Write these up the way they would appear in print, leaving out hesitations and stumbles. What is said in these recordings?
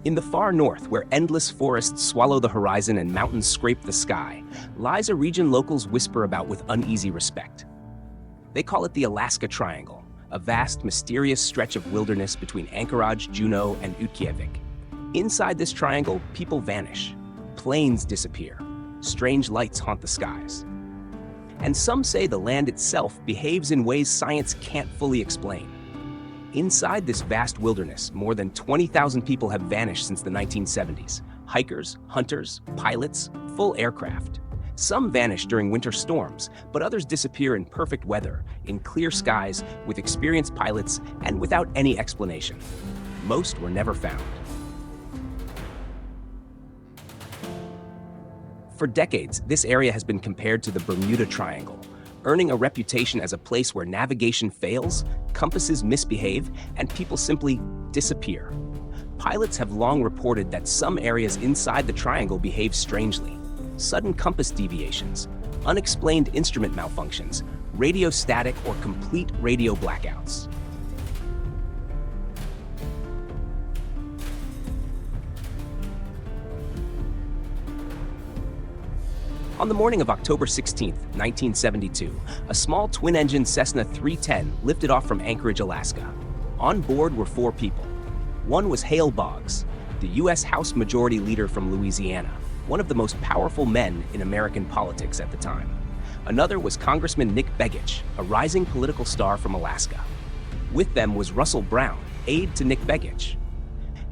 In the far north, where endless forests swallow the horizon and mountains scrape the sky, lies a region locals whisper about with uneasy respect. They call it the Alaska Triangle, a vast, mysterious stretch of wilderness between Anchorage, Juneau, and Utqiagvik. Inside this triangle, people vanish. Planes disappear. Strange lights haunt the skies. And some say the land itself behaves in ways science can't fully explain. Inside this vast wilderness, more than 20,000 people have vanished since the 1970s. Hikers, hunters, pilots, full aircraft. Some vanish during winter storms, but others disappear in perfect weather, in clear skies, with experienced pilots, and without any explanation. Most were never found. For decades, this area has been compared to the Bermuda Triangle, earning a reputation as a place where navigation fails, compasses misbehave, and people simply disappear. Pilots have long reported that some areas inside the triangle behave strangely. Sudden compass deviations, unexplained instrument malfunctions, radio static, or complete radio blackouts. On the morning of October 16, 1972, a small twin-engine Cessna 310 lifted off from Anchorage, Alaska. On board were 4 people. One was Hale Boggs, the U.S. House Majority Leader from Louisiana, one of the most powerful men in American politics at the time. Another was Congressman Nick Begich, a rising political star from Alaska. With them was Russell Brown, aide to Nick Begich.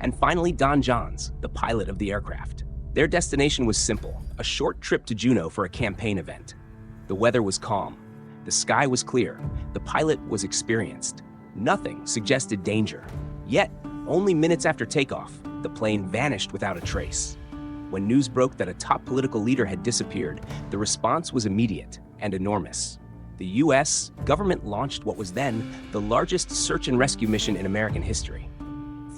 And finally, Don Jonz, the pilot of the aircraft. Their destination was simple, a short trip to Juneau for a campaign event. The weather was calm. The sky was clear. The pilot was experienced. Nothing suggested danger. Yet, only minutes after takeoff, the plane vanished without a trace. When news broke that a top political leader had disappeared, the response was immediate and enormous. The U.S. government launched what was then the largest search and rescue mission in American history.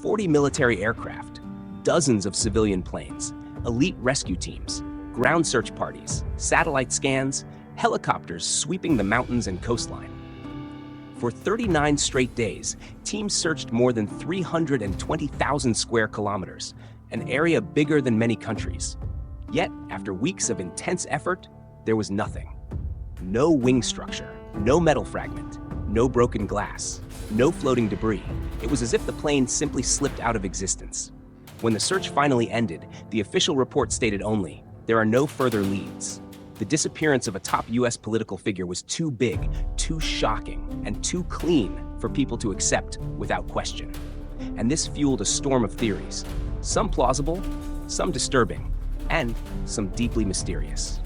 40 military aircraft, dozens of civilian planes, elite rescue teams, ground search parties, satellite scans, helicopters sweeping the mountains and coastline. For 39 straight days, teams searched more than 320,000 square kilometers, an area bigger than many countries. Yet, after weeks of intense effort, there was nothing. No wing structure, no metal fragment, no broken glass, no floating debris. It was as if the plane simply slipped out of existence. When the search finally ended, the official report stated only, "There are no further leads." The disappearance of a top U.S. political figure was too big, too shocking, and too clean for people to accept without question. And this fueled a storm of theories, some plausible, some disturbing, and some deeply mysterious.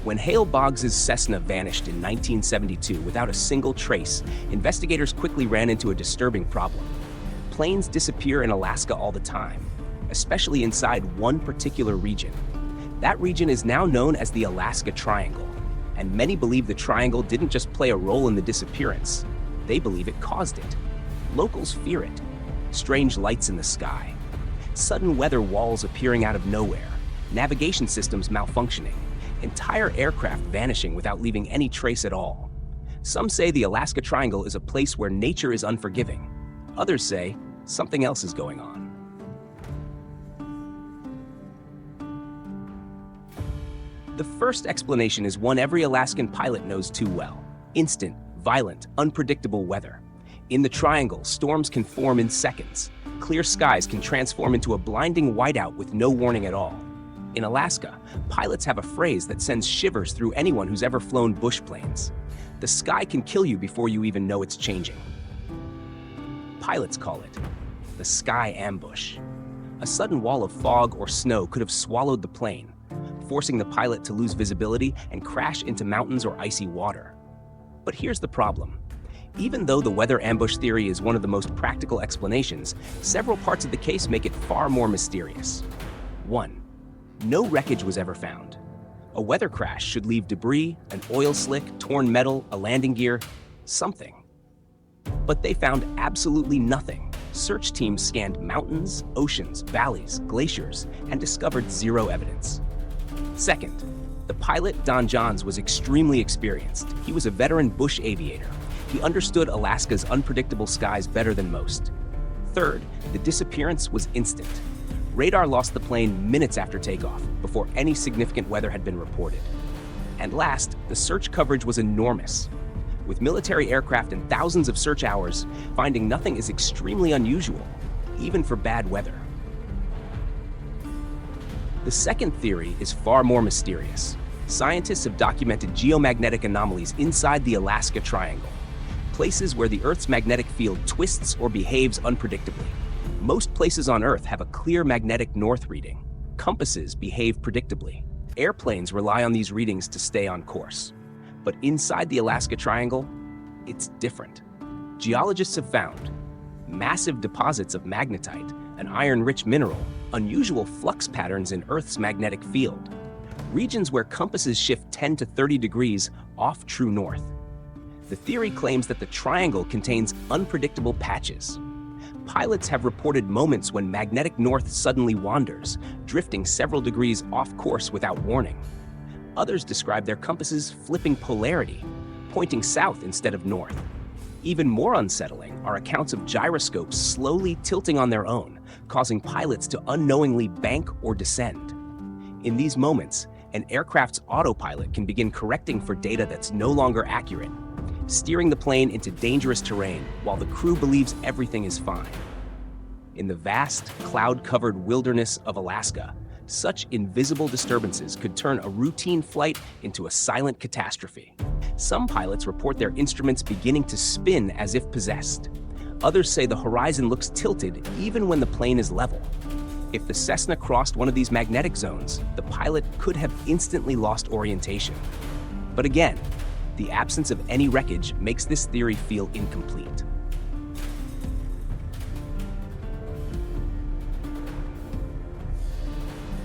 When Hale Boggs' Cessna vanished in 1972 without a single trace, investigators quickly ran into a disturbing problem. Planes disappear in Alaska all the time, especially inside one particular region. That region is now known as the Alaska Triangle, and many believe the triangle didn't just play a role in the disappearance, they believe it caused it. Locals fear it. Strange lights in the sky, sudden weather walls appearing out of nowhere, navigation systems malfunctioning, entire aircraft vanishing without leaving any trace at all. Some say the Alaska Triangle is a place where nature is unforgiving. Others say something else is going on. The first explanation is one every Alaskan pilot knows too well. Instant, violent, unpredictable weather. In the triangle, storms can form in seconds. Clear skies can transform into a blinding whiteout with no warning at all. In Alaska, pilots have a phrase that sends shivers through anyone who's ever flown bush planes. The sky can kill you before you even know it's changing. Pilots call it the sky ambush. A sudden wall of fog or snow could have swallowed the plane, forcing the pilot to lose visibility and crash into mountains or icy water. But here's the problem. Even though the weather ambush theory is one of the most practical explanations, several parts of the case make it far more mysterious. 1. No wreckage was ever found. A weather crash should leave debris, an oil slick, torn metal, a landing gear, something. But they found absolutely nothing. Search teams scanned mountains, oceans, valleys, glaciers, and discovered zero evidence. Second, the pilot, Don Jonz, was extremely experienced. He was a veteran bush aviator. He understood Alaska's unpredictable skies better than most. Third, the disappearance was instant. Radar lost the plane minutes after takeoff, before any significant weather had been reported. And last, the search coverage was enormous. With military aircraft and thousands of search hours, finding nothing is extremely unusual, even for bad weather. The second theory is far more mysterious. Scientists have documented geomagnetic anomalies inside the Alaska Triangle, places where the Earth's magnetic field twists or behaves unpredictably. Most places on Earth have a clear magnetic north reading. Compasses behave predictably. Airplanes rely on these readings to stay on course. But inside the Alaska Triangle, it's different. Geologists have found massive deposits of magnetite, an iron-rich mineral, unusual flux patterns in Earth's magnetic field, regions where compasses shift 10 to 30 degrees off true north. The theory claims that the triangle contains unpredictable patches. Pilots have reported moments when magnetic north suddenly wanders, drifting several degrees off course without warning. Others describe their compasses flipping polarity, pointing south instead of north. Even more unsettling are accounts of gyroscopes slowly tilting on their own, causing pilots to unknowingly bank or descend. In these moments, an aircraft's autopilot can begin correcting for data that's no longer accurate, steering the plane into dangerous terrain while the crew believes everything is fine. In the vast, cloud-covered wilderness of Alaska, such invisible disturbances could turn a routine flight into a silent catastrophe. Some pilots report their instruments beginning to spin as if possessed. Others say the horizon looks tilted even when the plane is level. If the Cessna crossed one of these magnetic zones, the pilot could have instantly lost orientation. But again, the absence of any wreckage makes this theory feel incomplete.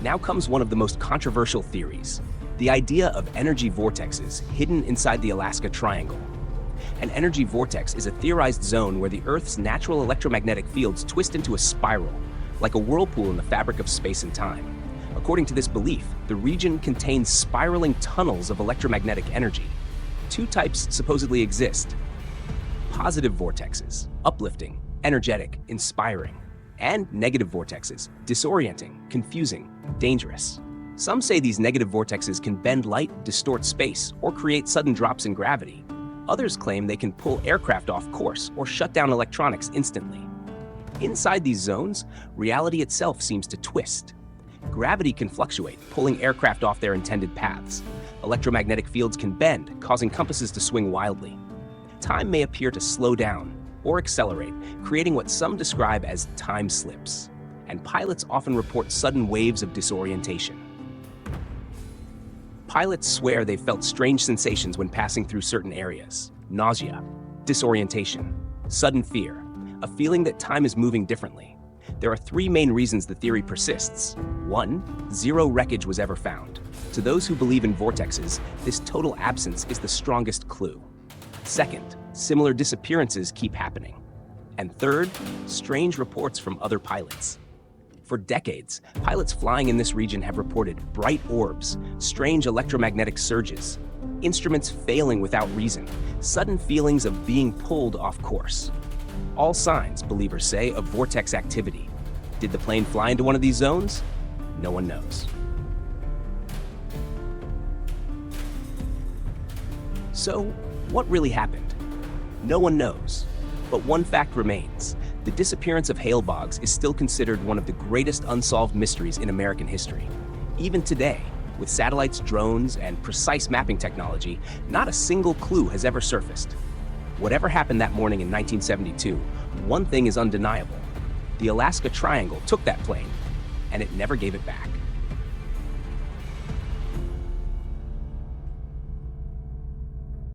Now comes one of the most controversial theories, the idea of energy vortexes hidden inside the Alaska Triangle. An energy vortex is a theorized zone where the Earth's natural electromagnetic fields twist into a spiral, like a whirlpool in the fabric of space and time. According to this belief, the region contains spiraling tunnels of electromagnetic energy. Two types supposedly exist: positive vortexes, uplifting, energetic, inspiring, and negative vortexes, disorienting, confusing, dangerous. Some say these negative vortexes can bend light, distort space, or create sudden drops in gravity. Others claim they can pull aircraft off course or shut down electronics instantly. Inside these zones, reality itself seems to twist. Gravity can fluctuate, pulling aircraft off their intended paths. Electromagnetic fields can bend, causing compasses to swing wildly. Time may appear to slow down or accelerate, creating what some describe as time slips. And pilots often report sudden waves of disorientation. Pilots swear they've felt strange sensations when passing through certain areas: nausea, disorientation, sudden fear, a feeling that time is moving differently. There are three main reasons the theory persists. 1, zero wreckage was ever found. To those who believe in vortexes, this total absence is the strongest clue. Second, similar disappearances keep happening. And third, strange reports from other pilots. For decades, pilots flying in this region have reported bright orbs, strange electromagnetic surges, instruments failing without reason, sudden feelings of being pulled off course. All signs, believers say, of vortex activity. Did the plane fly into one of these zones? No one knows. So, what really happened? No one knows. But one fact remains. The disappearance of Hale Boggs is still considered one of the greatest unsolved mysteries in American history. Even today, with satellites, drones, and precise mapping technology, not a single clue has ever surfaced. Whatever happened that morning in 1972, one thing is undeniable. The Alaska Triangle took that plane, and it never gave it back.